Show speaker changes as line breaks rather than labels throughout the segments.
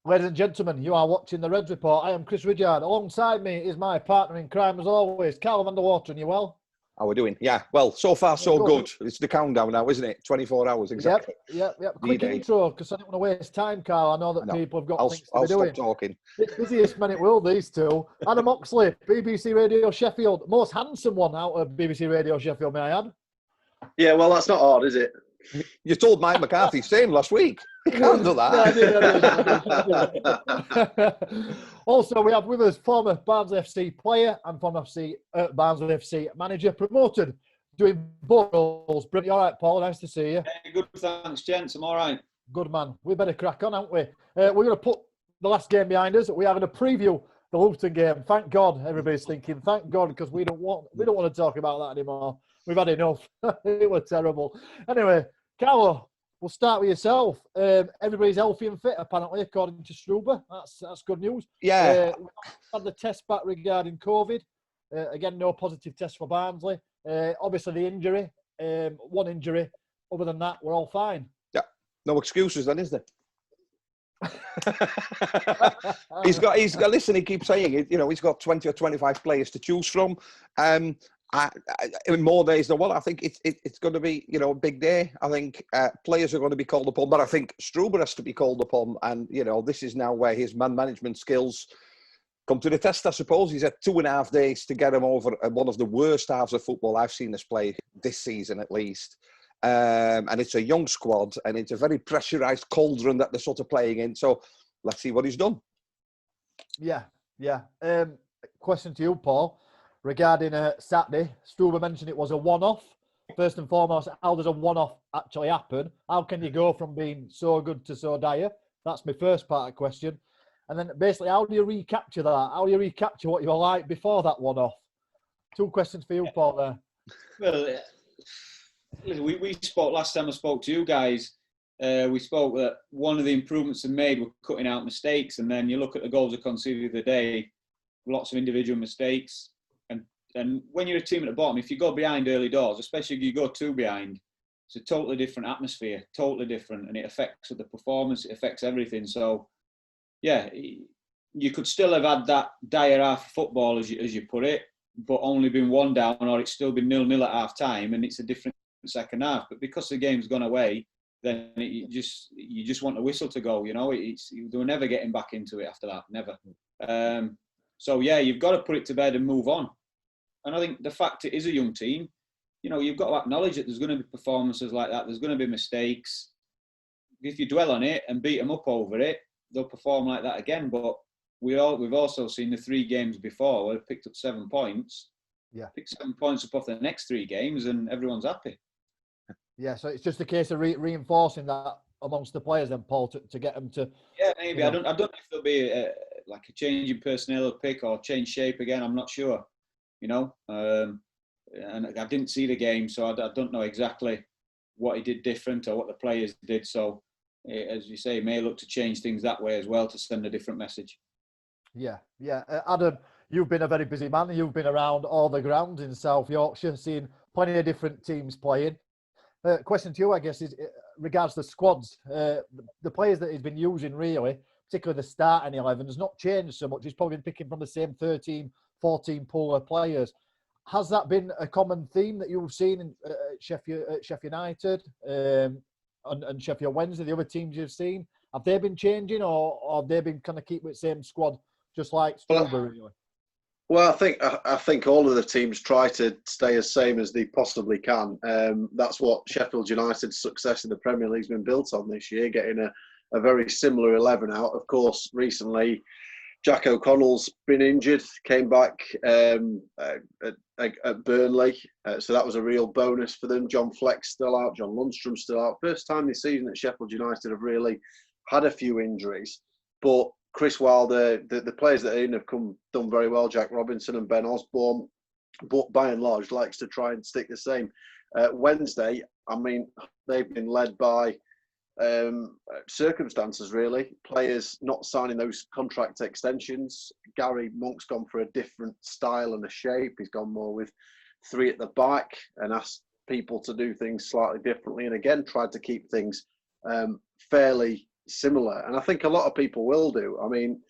Ladies and gentlemen, you are watching the Reds Report. I am Chris Ridyard. Alongside me is my partner in crime, as always, Carl van der Water. And you well?
How are we doing? Yeah, well, so far so
Good.
good. It's the countdown now, isn't it? 24 hours exactly.
Yep. Quick intro, because I don't want to waste time, Carl. I know that people have got things to be doing.
I'll stop talking.
Busiest men in the world, these two. Adam Oxley, BBC Radio Sheffield. Most handsome one out of BBC Radio Sheffield, may I add?
Yeah, well, that's not hard, is it?
You told Mike McCarthy same last week. You can't do that.
I did. Also, we have with us former Barnsley FC player and former Barnsley FC manager, promoted, doing both roles. Brilliant. All right, Paul, nice to see you.
Hey, good, thanks, gents. I'm all right.
Good man. We better crack on, aren't we? We're going to put the last game behind us. We are going to preview the Luton game. Thank God, everybody's thinking. Thank God, because we don't want to talk about that anymore. We've had enough. It was terrible. Anyway, Carlo, we'll start with yourself. Everybody's healthy and fit, apparently, according to Struber. That's good news.
Yeah.
We had the test back regarding COVID. Again, no positive test for Barnsley. Obviously, the injury, one injury. Other than that, we're all fine.
Yeah. No excuses then, is there? He's got. Listen, he keeps saying it. You know, he's got 20 or 25 players to choose from. In more days than one, I think it's going to be, a big day. I think players are going to be called upon, but I think Struber has to be called upon. And, this is now where his man management skills come to the test, I suppose. He's had 2.5 days to get him over one of the worst halves of football I've seen us play this season, at least. And it's a young squad, and it's a very pressurised cauldron that they're sort of playing in. So let's see what he's done.
Yeah. Question to you, Paul. Regarding Saturday, Struber mentioned it was a one-off. First and foremost, how does a one-off actually happen? How can you go from being so good to so dire? That's my first part of the question. And then basically, how do you recapture that? How do you recapture what you were like before that one-off? 2 questions for you, Paul, there.
Well, we spoke last time I spoke to you guys. We spoke that one of the improvements they made were cutting out mistakes. And then you look at the goals they conceded the day, lots of individual mistakes. And when you're a team at the bottom, if you go behind early doors, especially if you go 2 behind, it's a totally different atmosphere, totally different. And it affects the performance, it affects everything. So, yeah, you could still have had that dire half of football, as you put it, but only been 1 down, or it's still been 0-0 at half time, and it's a different second half. But because the game's gone away, then you just want a whistle to go. They were never getting back into it after that, never. So, yeah, you've got to put it to bed and move on. And I think the fact it is a young team, you've got to acknowledge that there's going to be performances like that. There's going to be mistakes. If you dwell on it and beat them up over it, they'll perform like that again. But we've also seen the 3 games before where they picked up 7 points.
Yeah.
Picked 7 points up off the next 3 games and everyone's happy.
Yeah, so it's just a case of reinforcing that amongst the players then, Paul, to get them to...
Yeah, maybe. I don't know if there'll be a change in personnel pick or change shape again. I'm not sure. And I didn't see the game, so I don't know exactly what he did different or what the players did. So, as you say, may look to change things that way as well to send a different message.
Yeah. Adam, you've been a very busy man. You've been around all the grounds in South Yorkshire, seeing plenty of different teams playing. Question to you, I guess, is regards to the squads. The players that he's been using, really, particularly the starting 11, has not changed so much. He's probably been picking from the same 13, 14 pool of players. Has that been a common theme that you've seen in Sheffield United and Sheffield Wednesday, the other teams you've seen? Have they been changing, or have they been kind of keep with the same squad, just like Struber, really?
Well, I think all of the teams try to stay as same as they possibly can. That's what Sheffield United's success in the Premier League's been built on this year, getting a very similar 11 out. Of course, recently, Jack O'Connell's been injured, came back at Burnley, so that was a real bonus for them. John Fleck's still out, John Lundstrom's still out. First time this season that Sheffield United have really had a few injuries, but Chris Wilder, the players that are in have done very well. Jack Robinson and Ben Osborne, but by and large likes to try and stick the same. Wednesday, I mean, they've been led by circumstances, really. Players not signing those contract extensions. Gary Monk's gone for a different style and a shape. He's gone more with 3 at the back and asked people to do things slightly differently, and again tried to keep things fairly similar, and I think a lot of people will do. I mean,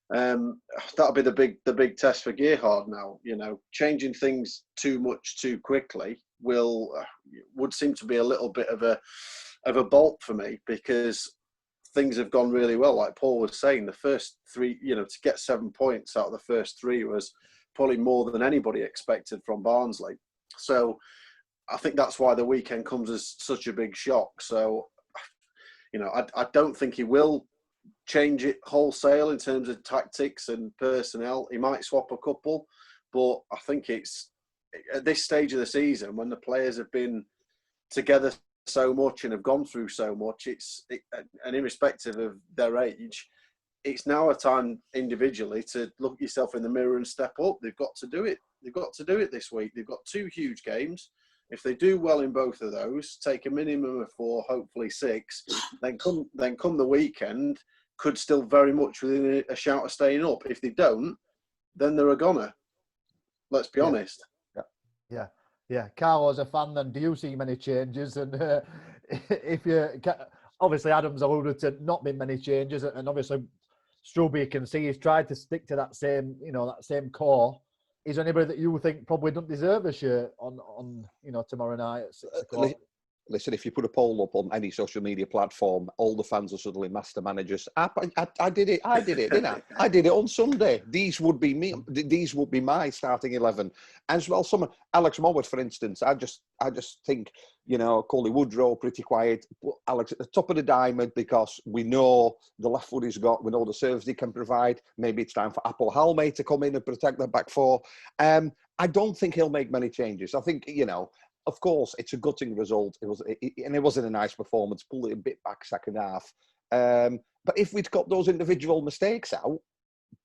that'll be the big test for Gerhard now. You know, changing things too much too quickly would seem to be a little bit of a bolt for me, because things have gone really well. Like Paul was saying, the first three, you know, to get 7 points out of the first three was probably more than anybody expected from Barnsley. So I think that's why the weekend comes as such a big shock. So, you know, I don't think he will change it wholesale in terms of tactics and personnel. He might swap a couple, but I think it's at this stage of the season, when the players have been together so much and have gone through so much, and irrespective of their age, it's now a time individually to look yourself in the mirror and step up. They've got to do it. They've got to do it this week. They've got 2 huge games. If they do well in both of those, take a minimum of 4, hopefully 6, then come the weekend, could still very much within a shout of staying up. If they don't, then they're a goner. Let's be honest.
Yeah. Carlo, as a fan, then, do you see many changes? And if you obviously Adam's alluded to not being many changes, and obviously Struby, you can see he's tried to stick to that same core. Is there anybody that you think probably don't deserve a shirt on tomorrow night at 6 o'clock?
Listen, if you put a poll up on any social media platform, all the fans are suddenly master managers. I did it, didn't I? I did it on Sunday. These would be me. These would be my starting 11. As well, Alex Mowat, for instance. I just think, you know, Coley Woodrow pretty quiet. Alex at the top of the diamond, because we know the left foot he's got. We know the service he can provide. Maybe it's time for Apple Halme to come in and protect the back four. I don't think he'll make many changes. I think, you know, of course, it's a gutting result. It wasn't a nice performance. Pulled it a bit back second half. But if we'd got those individual mistakes out,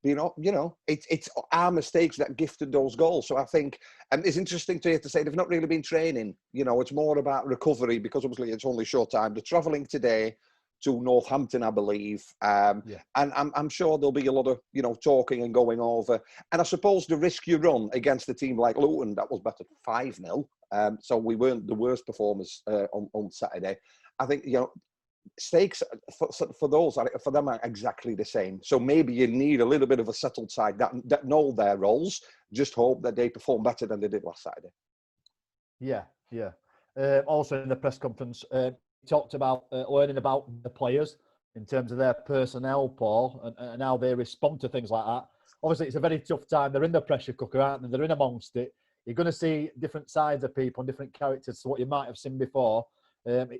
you know, it's our mistakes that gifted those goals. So I think, and it's interesting to hear to say they've not really been training. You know, it's more about recovery, because obviously it's only short time. They're travelling today to Northampton, I believe. And I'm sure there'll be a lot of, you know, talking and going over. And I suppose the risk you run against a team like Luton, that was better 5-0. So we weren't the worst performers on Saturday. I think, you know, stakes for them are exactly the same. So maybe you need a little bit of a settled side that know their roles. Just hope that they perform better than they did last Saturday. Yeah.
Also in the press conference, talked about learning about the players in terms of their personnel, Paul, and how they respond to things like that. Obviously, it's a very tough time. They're in the pressure cooker, aren't they? They're in amongst it. You're going to see different sides of people and different characters to what you might have seen before.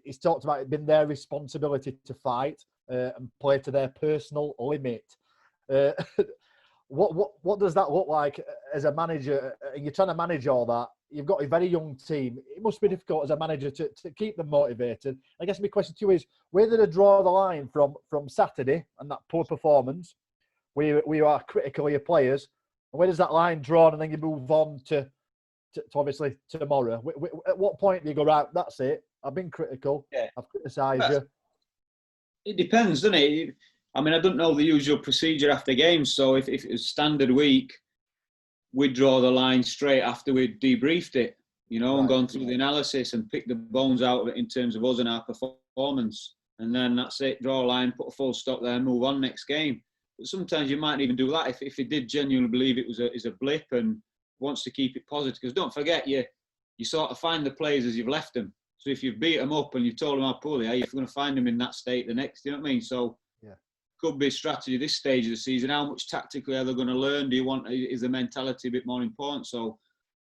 He's talked about it being their responsibility to fight and play to their personal limit. What does that look like as a manager? You're trying to manage all that. You've got a very young team. It must be difficult as a manager to keep them motivated. I guess my question to you is, where did I draw the line from Saturday and that poor performance, where you are critical of your players, and where does that line drawn, and then you move on to obviously tomorrow? At what point do you go, right, that's it, I've been critical, I've criticised you?
It depends, doesn't it? I mean, I don't know the usual procedure after games, so if it was standard week, we'd draw the line straight after we'd debriefed it, you know, and gone through the analysis and picked the bones out of it in terms of us and our performance. And then that's it, draw a line, put a full stop there, move on next game. But sometimes you might even do that if you did genuinely believe it was a blip and wants to keep it positive. Because don't forget, you sort of find the players as you've left them. So if you've beat them up and you've told them how poorly they are, you're going to find them in that state the next, you know what I mean? So could be a strategy this stage of the season. How much tactically are they going to learn? Is the mentality a bit more important? So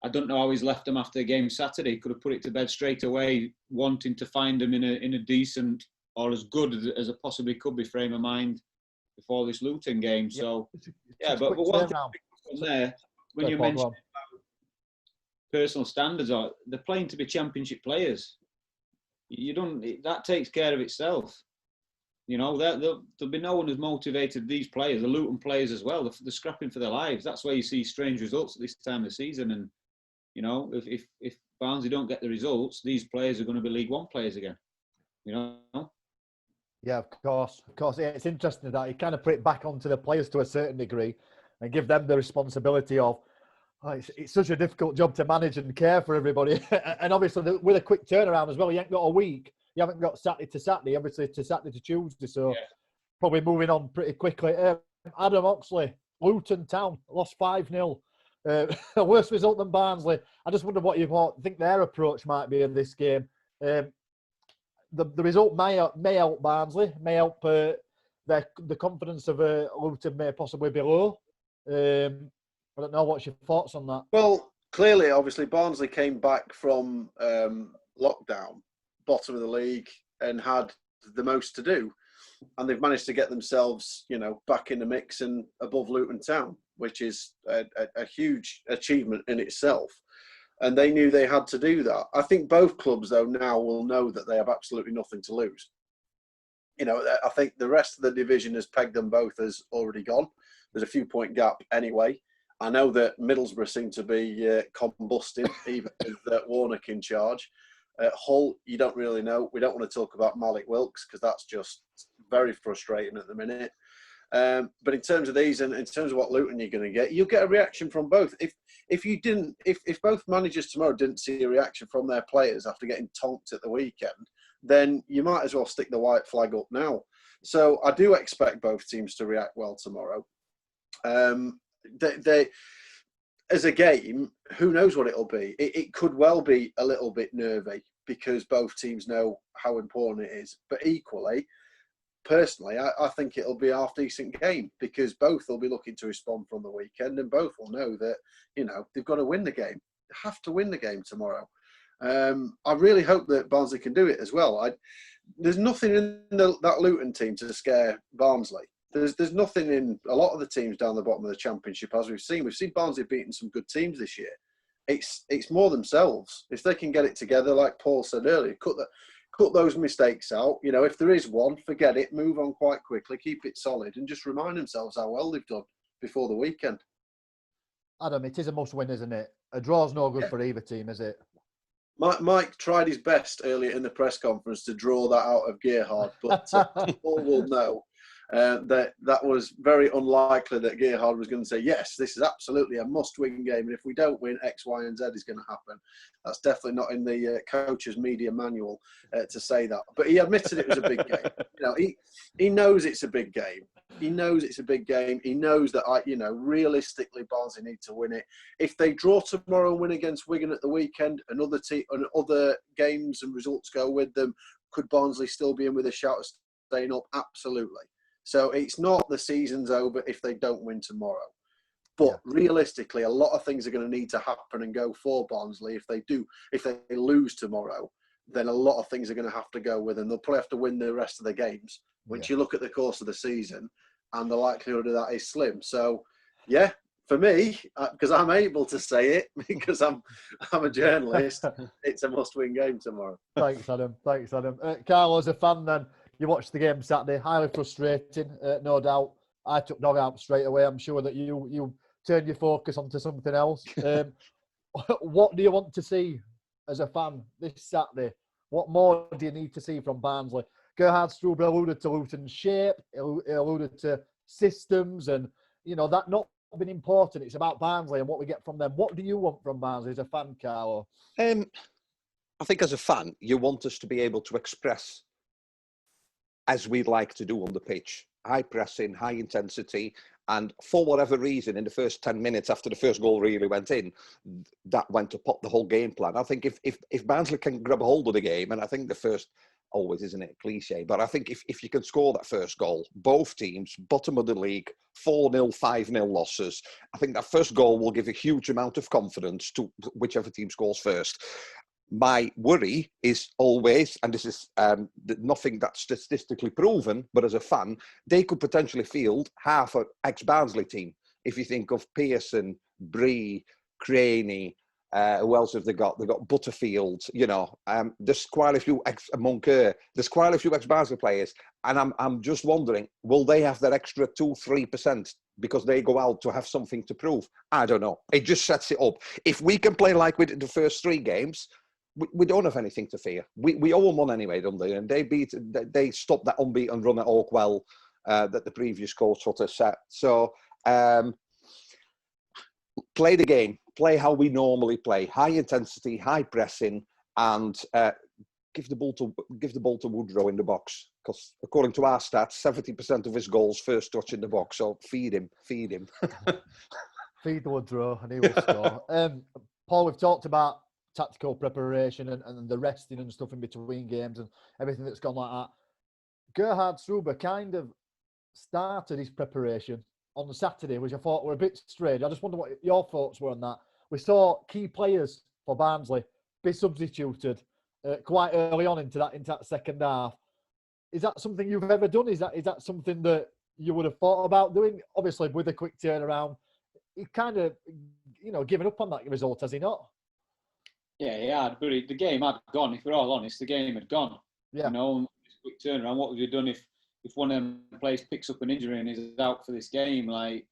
I don't know how he's left them after the game Saturday. Could have put it to bed straight away, wanting to find them in a decent or as good as it possibly could be frame of mind before this Luton game. So but one thing from there, when you mention personal standards, they're playing to be championship players. That takes care of itself. You know, there'll be no one as motivated these players, the Luton players as well. They're scrapping for their lives. That's where you see strange results at this time of the season. And, you know, if Barnsley don't get the results, these players are going to be League One players again. You know?
Yeah, of course. Yeah, it's interesting that you kind of put it back onto the players to a certain degree and give them the responsibility of, it's such a difficult job to manage and care for everybody. And obviously, with a quick turnaround as well, you ain't got a week. You haven't got Saturday to Saturday, obviously to Saturday to Tuesday. So probably moving on pretty quickly. Adam Oxley, Luton Town, lost 5-0. A worse result than Barnsley. I just wonder what you think their approach might be in this game. The result may help Barnsley, may help the confidence of Luton may possibly be low. I don't know. What's your thoughts on that?
Well, clearly, obviously, Barnsley came back from lockdown, bottom of the league, and had the most to do. And they've managed to get themselves, back in the mix and above Luton Town, which is a huge achievement in itself. And they knew they had to do that. I think both clubs, though, now will know that they have absolutely nothing to lose. I think the rest of the division has pegged them both as already gone. There's a few point gap anyway. I know that Middlesbrough seem to be combusting, even with Warnock in charge. Hull, you don't really know. We don't want to talk about Malik Wilkes because that's just very frustrating at the minute. But in terms of these and in terms of what Luton you're going to get, you'll get a reaction from both. If both managers tomorrow didn't see a reaction from their players after getting tonked at the weekend, then you might as well stick the white flag up now. So I do expect both teams to react well tomorrow. They as a game, who knows what it'll be? It could well be a little bit nervy because both teams know how important it is. But equally, personally, I think it'll be a half-decent game because both will be looking to respond from the weekend and both will know that, they've got to win the game. They have to win the game tomorrow. I really hope that Barnsley can do it as well. There's nothing in that Luton team to scare Barnsley. There's nothing in a lot of the teams down the bottom of the Championship, as we've seen. We've seen Barnsley beating some good teams this year. It's more themselves. If they can get it together, like Paul said earlier, cut those mistakes out. If there is one, forget it, move on quite quickly, keep it solid, and just remind themselves how well they've done before the weekend.
Adam, it is a must-win, isn't it? A draw's no good for either team, is it?
Mike tried his best earlier in the press conference to draw that out of Gerhard, but Paul will know that was very unlikely that Gerhard was going to say, yes, this is absolutely a must-win game, and if we don't win, X, Y, and Z is going to happen. That's definitely not in the coach's media manual to say that. But he admitted it was a big game. He knows it's a big game. He knows it's a big game. He knows that, realistically, Barnsley need to win it. If they draw tomorrow and win against Wigan at the weekend, and other games and results go with them, could Barnsley still be in with a shout of staying up? Absolutely. So it's not the season's over if they don't win tomorrow. But realistically, a lot of things are going to need to happen and go for Barnsley. If they lose tomorrow, then a lot of things are going to have to go with them. They'll probably have to win the rest of the games, which you look at the course of the season, and the likelihood of that is slim. So, for me, because I'm able to say it, because I'm a journalist, it's a must-win game tomorrow.
Thanks, Adam. Carlo, as a fan then, you watched the game Saturday, highly frustrating, no doubt. I took dog out straight away. I'm sure that you turned your focus onto something else. What do you want to see as a fan this Saturday? What more do you need to see from Barnsley? Gerhard Struber alluded to Luton's shape, he alluded to systems, and that not been important. It's about Barnsley and what we get from them. What do you want from Barnsley as a fan, Carlo?
I think as a fan, you want us to be able to express as we'd like to do on the pitch. High pressing, high intensity, and for whatever reason, in the first 10 minutes after the first goal really went in, that went to pop the whole game plan. I think if Barnsley can grab a hold of the game, and I think the first, always isn't it a cliche, but I think if you can score that first goal, both teams, bottom of the league, 4-0, 5-0 losses, I think that first goal will give a huge amount of confidence to whichever team scores first. My worry is always, and this is nothing that's statistically proven, but as a fan, they could potentially field half an ex-Barnsley team. If you think of Pearson, Bree, Craney, who else have they got? They've got Butterfield, there's quite a few Moncur, there's quite a few ex-Barnsley players. And I'm just wondering, will they have that extra 2-3% because they go out to have something to prove? I don't know. It just sets it up. If we can play like we did the first 3 games, we don't have anything to fear. We owe them one anyway, don't they? And they stopped that unbeaten run at Oakwell that the previous coach sort of set. So play the game, play how we normally play, high intensity, high pressing, and give the ball to Woodrow in the box, because according to our stats, 70% of his goals first touch in the box. So feed him.
Feed Woodrow and he will score. Paul, we've talked about tactical preparation and the resting and stuff in between games and everything that's gone like that. Gerhard Struber kind of started his preparation on the Saturday, which I thought were a bit strange. I just wonder what your thoughts were on that. We saw key players for Barnsley be substituted quite early on into that second half. Is that something you've ever done? Is that something that you would have thought about doing? Obviously, with a quick turnaround, he kind of, given up on that result, has he not?
Yeah, he had, but the game had gone. If we're all honest, the game had gone.
Yeah.
Quick turnaround. What would you have done if one of them players picks up an injury and is out for this game? Like,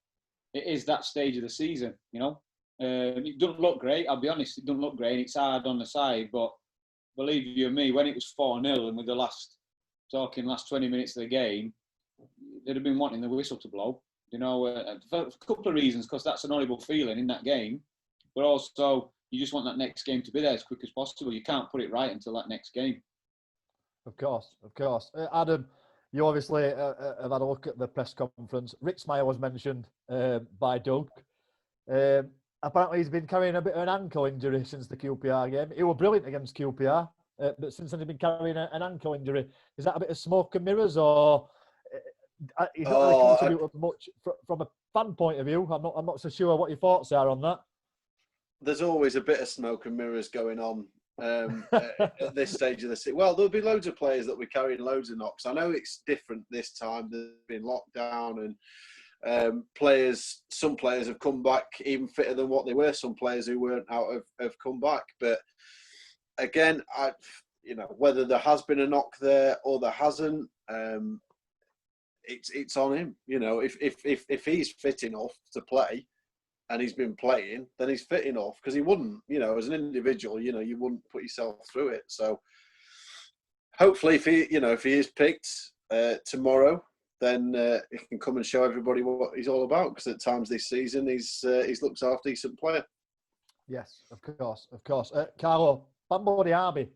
it is that stage of the season, It doesn't look great. I'll be honest, it doesn't look great. It's hard on the side, but believe you me, when it was 4-0 and with the last 20 minutes of the game, they'd have been wanting the whistle to blow. For a couple of reasons, because that's an horrible feeling in that game, but also you just want that next game to be there as quick as possible. You can't put it right until that next game. Of
course. Adam, you obviously have had a look at the press conference. Ritzmaier was mentioned by Doug. Apparently he's been carrying a bit of an ankle injury since the QPR game. He was brilliant against QPR, but since then he's been carrying an ankle injury. Is that a bit of smoke and mirrors, or he's not really contributed much from a fan point of view? I'm not so sure what your thoughts are on that.
There's always a bit of smoke and mirrors going on at this stage of the season. Well, there'll be loads of players that we're carrying loads of knocks. I know it's different this time. There's been lockdown and some players have come back even fitter than what they were. Some players who weren't out have come back. But again, whether there has been a knock there or there hasn't, it's on him. If he's fit enough to play, and he's been playing, then he's fit enough, because he wouldn't, as an individual, you wouldn't put yourself through it. So hopefully if he is picked tomorrow, then he can come and show everybody what he's all about, because at times this season he's looked half decent player.
Yes, of course. Carlo, Bambo Diaby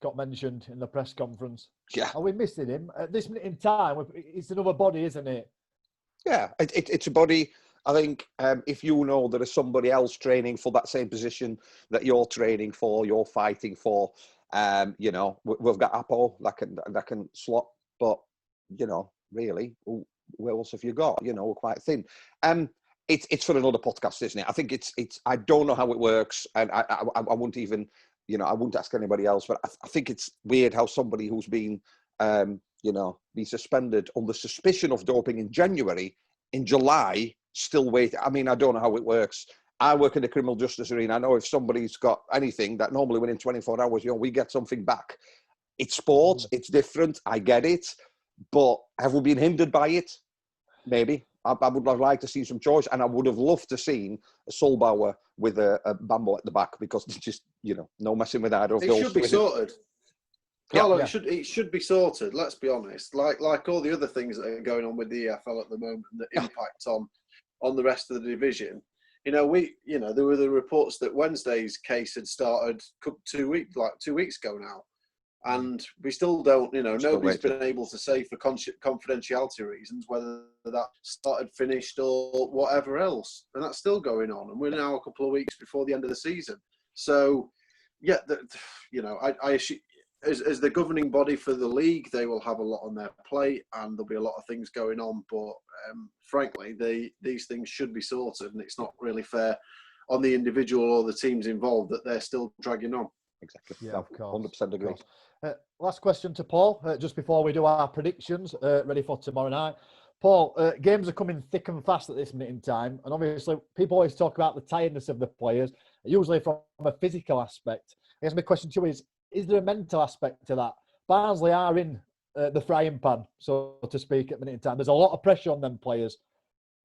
got mentioned in the press conference.
Yeah.
Are we missing him? At this minute in time, it's another body, isn't it?
Yeah, it's a body. I think if you know there is somebody else training for that same position that you're training for, you're fighting for, we've got Apo that can slot, but really, who else have you got? We're quite thin. It's for another podcast, isn't it? I think it's. I don't know how it works, and I wouldn't even, I wouldn't ask anybody else. But I think it's weird how somebody who's been, be suspended on the suspicion of doping in January, in July, still waiting. I mean, I don't know how it works. I work in the criminal justice arena. I know if somebody's got anything, that normally within 24 hours, we get something back. It's sports. It's different. I get it. But have we been hindered by it? Maybe. I would have liked to see some choice, and I would have loved to seen a Solbauer with a Bambo at the back, because it's just, no messing with either of those.
It should be sorted. Carlo, it should be sorted. Let's be honest. Like all the other things that are going on with the EFL at the moment that impact on the rest of the division. There were the reports that Wednesday's case had started 2 weeks ago now, and we still don't. Nobody's been able to say for confidentiality reasons whether that started, finished, or whatever else, and that's still going on. And we're now a couple of weeks before the end of the season. So, yeah, I assume, as the governing body for the league, they will have a lot on their plate, and there'll be a lot of things going on. But frankly, these things should be sorted, and it's not really fair on the individual or the teams involved that they're still dragging on.
Exactly.
Yeah, of course.
100% agree.
Last question to Paul, just before we do our predictions, ready for tomorrow night. Paul, games are coming thick and fast at this minute in time, and obviously people always talk about the tiredness of the players, usually from a physical aspect. I guess my question to you is there a mental aspect to that? Barnsley are in the frying pan, so to speak, at the minute in time. There's a lot of pressure on them players.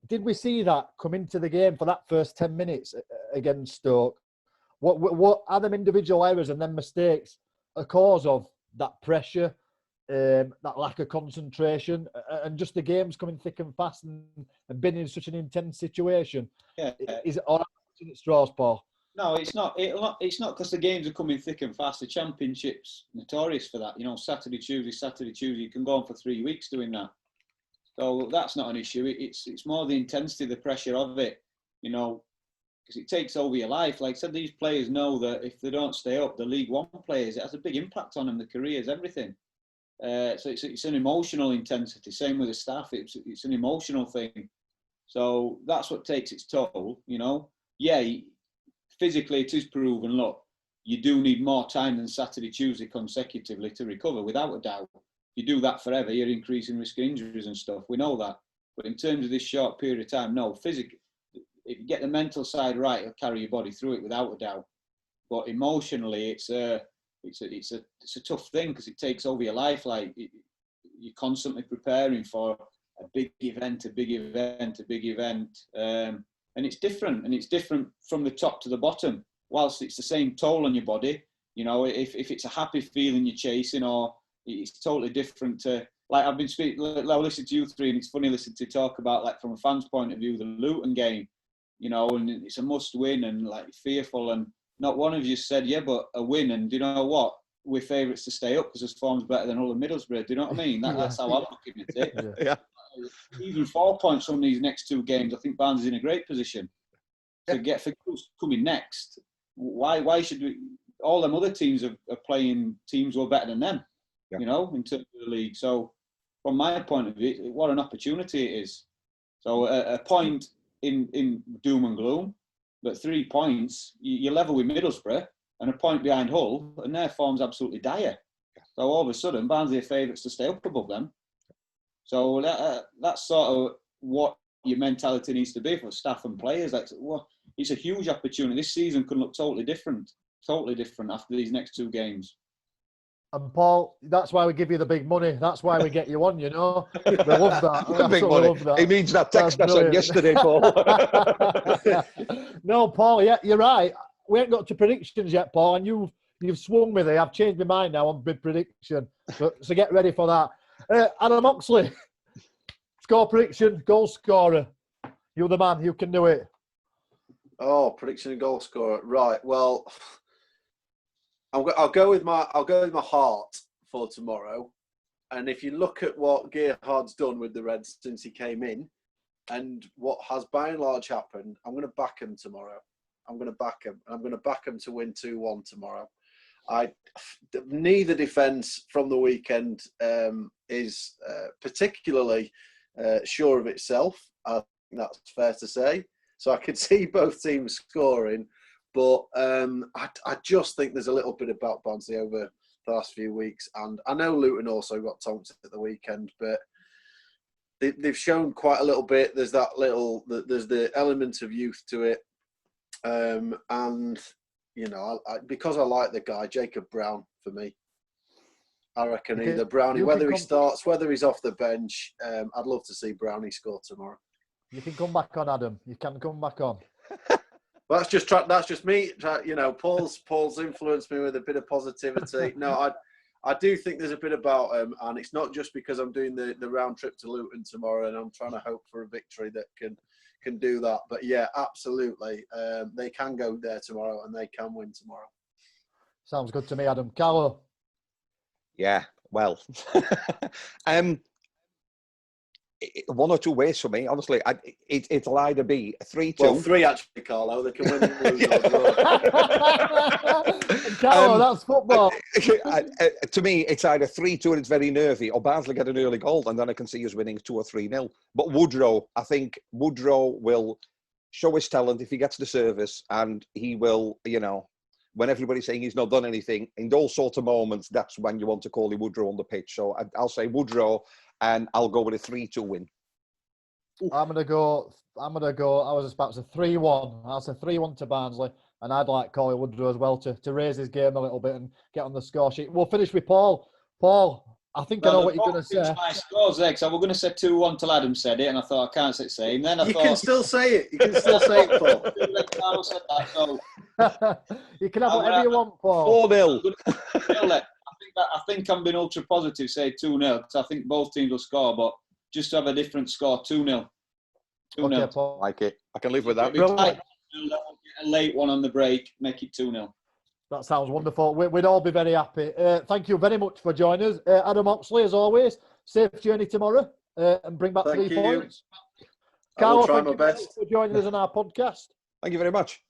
Did we see that come into the game for that first 10 minutes against Stoke? What are them individual errors and them mistakes a cause of that pressure, that lack of concentration, and just the games coming thick and fast and being in such an intense situation?
Yeah.
Is it all at straws, Paul?
No, it's not. It's not because the games are coming thick and fast. The Championship's notorious for that. You know, Saturday, Tuesday. You can go on for 3 weeks doing that. So that's not an issue. It's more the intensity, the pressure of it. You know, because it takes over your life. Like I said, these players know that if they don't stay up, the League One players, it has a big impact on them, the careers, everything. So it's an emotional intensity. Same with the staff. It's an emotional thing. So that's what takes its toll. You know, yeah. Physically, it is proven, look, you do need more time than Saturday, Tuesday consecutively to recover, without a doubt. If you do that forever, you're increasing risk of injuries and stuff. We know that. But in terms of this short period of time, no, physically, if you get the mental side right, it'll carry your body through it without a doubt. But emotionally, it's a tough thing because it takes over your life. Like, you're constantly preparing for a big event. And it's different from the top to the bottom. Whilst it's the same toll on your body, you know, if it's a happy feeling you're chasing, or it's totally different to, like, I've been speaking, I listen to you three, and it's funny listening to talk about, like, from a fan's point of view, the Luton game, you know, and it's a must win, and like fearful, and not one of you said, yeah, but a win, and do you know what? We're favourites to stay up because his form's better than Hull and Middlesbrough. Do you know what I mean? That's how I'm looking at it.
Yeah.
Even 4 points from these next 2 games, I think Barnsley's in a great position to get for coming next. Why should we? All them other teams are playing teams who are better than them, you know, in terms of the league. So, from my point of view, what an opportunity it is. So, a point in doom and gloom, but 3 points, you're level with Middlesbrough, and a point behind Hull, and their form's absolutely dire. So, all of a sudden, Barnsley are favourites to stay up above them. So that's sort of what your mentality needs to be for staff and players. Like, well, it's a huge opportunity. This season could look totally different after these next 2 games.
And Paul, that's why we give you the big money. That's why we get you on, you know. We love that.
The big money.
Love that.
He means that text I sent yesterday, Paul.
No, Paul, yeah, you're right. We ain't got to predictions yet, Paul, and you've swung me there. I've changed my mind now on big prediction. So get ready for that. Adam Oxley, score prediction, goal scorer. You're the man. You can do it.
Oh, prediction and goal scorer. Right. Well, I'll go with my heart for tomorrow. And if you look at what Gerhard's done with the Reds since he came in, and what has by and large happened, I'm going to back him tomorrow. I'm going to back him to win 2-1 tomorrow. Neither defence from the weekend is particularly sure of itself. I think that's fair to say. So I could see both teams scoring, but I just think there's a little bit about Barnsley over the last few weeks, and I know Luton also got tonked at the weekend, but they've shown quite a little bit. There's there's the element of youth to it, and you know, because I like the guy, Jacob Brown, for me. I reckon either Brownie, whether he starts, whether he's off the bench, I'd love to see Brownie score tomorrow.
You can come back on, Adam. You can come back on.
That's just me. You know, Paul's influenced me with a bit of positivity. No, I do think there's a bit about him, and it's not just because I'm doing the round trip to Luton tomorrow and I'm trying to hope for a victory that can do that. But yeah, absolutely. They can go there tomorrow and they can win tomorrow.
Sounds good to me, Adam. Carlo?
Yeah, well, one or two ways for me, honestly. It'll either be 3-2.
Well, 3 actually, Carlo. They can win and lose.
Carlo, that's football.
To me, it's either 3-2 and it's very nervy, or Barnsley get an early goal, and then I can see us winning 2 or 3-0. But I think Woodrow will show his talent if he gets the service, and he will, you know, when everybody's saying he's not done anything, in those sort of moments, that's when you want to call him Woodrow on the pitch. So I'll say Woodrow, and I'll go with a 3-2 win.
I'm gonna go. I was just about to say 3-1. I'll say 3-1 to Barnsley, and I'd like Colin Woodrow as well to raise his game a little bit and get on the score sheet. We'll finish with Paul. Paul, I think I know what you're going to say.
My scores there, so we're going to say 2-1 till Adam said it, and I thought I can't say the same. Then I
can still say it. You can still say it, Paul.
Carl said that, so
you can have whatever you want, Paul.
4-0.
I think I'm being ultra positive, say 2-0, because I think both teams will score, but just to have a different score, 2-0. 2-0.
Okay, Paul.
Like it. I can live with that.
a late one on the break, make it 2-0.
That sounds wonderful. We'd all be very happy. Thank you very much for joining us. Adam Oxley, as always, safe journey tomorrow and bring back 3 points.
Carl,
thank you very much for joining us on our podcast.
Thank you very much.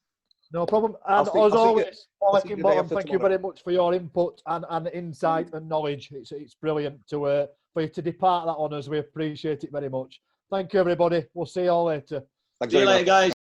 No problem. And as always, Heckingbottom, thank you very much for your input and insight and knowledge. It's brilliant for you to depart that on us. We appreciate it very much. Thank you, everybody. We'll see you all later.
Thanks
See you
very
later,
much.
guys.